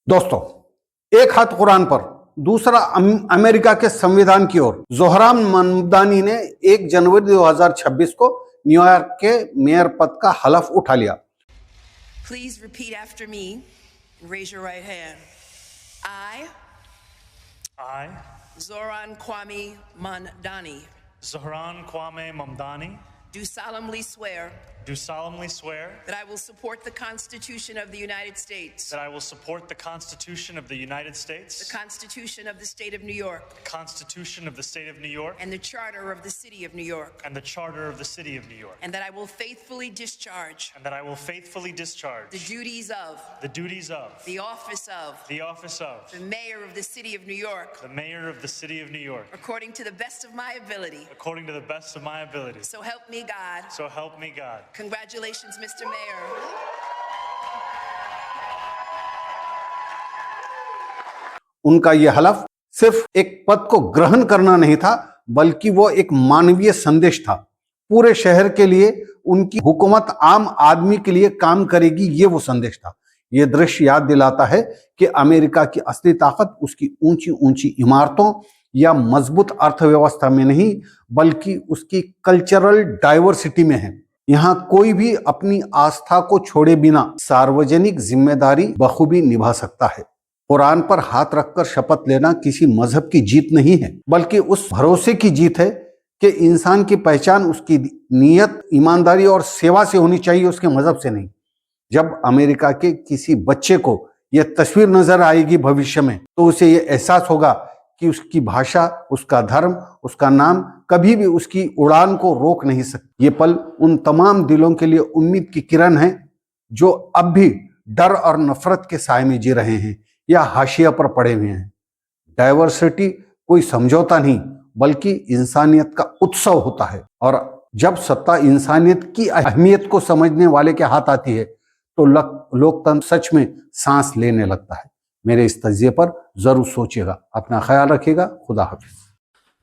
दोस्तों, एक हाथ कुरान पर, दूसरा अमेरिका के संविधान की ओर। जोहरान ममदानी ने 1 जनवरी 2026 को न्यूयॉर्क के मेयर पद का हलफ उठा लिया। Please repeat after me. Raise your right hand. I, Zohran Kwame Mamdani, Zohran Kwame Mamdani, do solemnly swear that I will support the Constitution of the United States, that I will support the Constitution of the United States, the Constitution of the State of New York, the Constitution of the State of New York, and the Charter of the City of New York, and the Charter of the City of New York, and that I will faithfully discharge the duties of the office of the Mayor of the City of New York, according to the best of my ability. So help me God. Congratulations, Mr. Mayor. उनका यह हलफ सिर्फ एक पद को ग्रहण करना नहीं था, बल्कि वो एक मानवीय संदेश था। पूरे शहर के लिए उनकी हुकूमत आम आदमी के लिए काम करेगी, ये वो संदेश था। ये दृश्य याद दिलाता है कि अमेरिका की असली ताकत उसकी ऊंची ऊंची इमारतों या मजबूत अर्थव्यवस्था में नहीं, बल्कि उसकी कल्चरल डाइवर्सिटी में है। यहाँ कोई भी अपनी आस्था को छोड़े बिना सार्वजनिक जिम्मेदारी बखूबी निभा सकता है। कुरान पर हाथ रखकर शपथ लेना किसी मजहब की जीत नहीं है, बल्कि उस भरोसे की जीत है कि इंसान की पहचान उसकी नीयत, ईमानदारी और सेवा से होनी चाहिए, उसके मजहब से नहीं। जब अमेरिका के किसी बच्चे को यह तस्वीर नजर आएगी भविष्य में, तो उसे यह एहसास होगा कि उसकी भाषा, उसका धर्म, उसका नाम कभी भी उसकी उड़ान को रोक नहीं सकती। ये पल उन तमाम दिलों के लिए उम्मीद की किरण है जो अब भी डर और नफरत के साए में जी रहे हैं या हाशिया पर पड़े हुए हैं। डाइवर्सिटी कोई समझौता नहीं, बल्कि इंसानियत का उत्सव होता है। और जब सत्ता इंसानियत की अहमियत को समझने वाले के हाथ आती है, तो लोकतंत्र सच में सांस लेने लगता है। मेरे इस तजिए पर जरूर सोचिएगा। अपना ख्याल रखिएगा। खुदा हाफिज।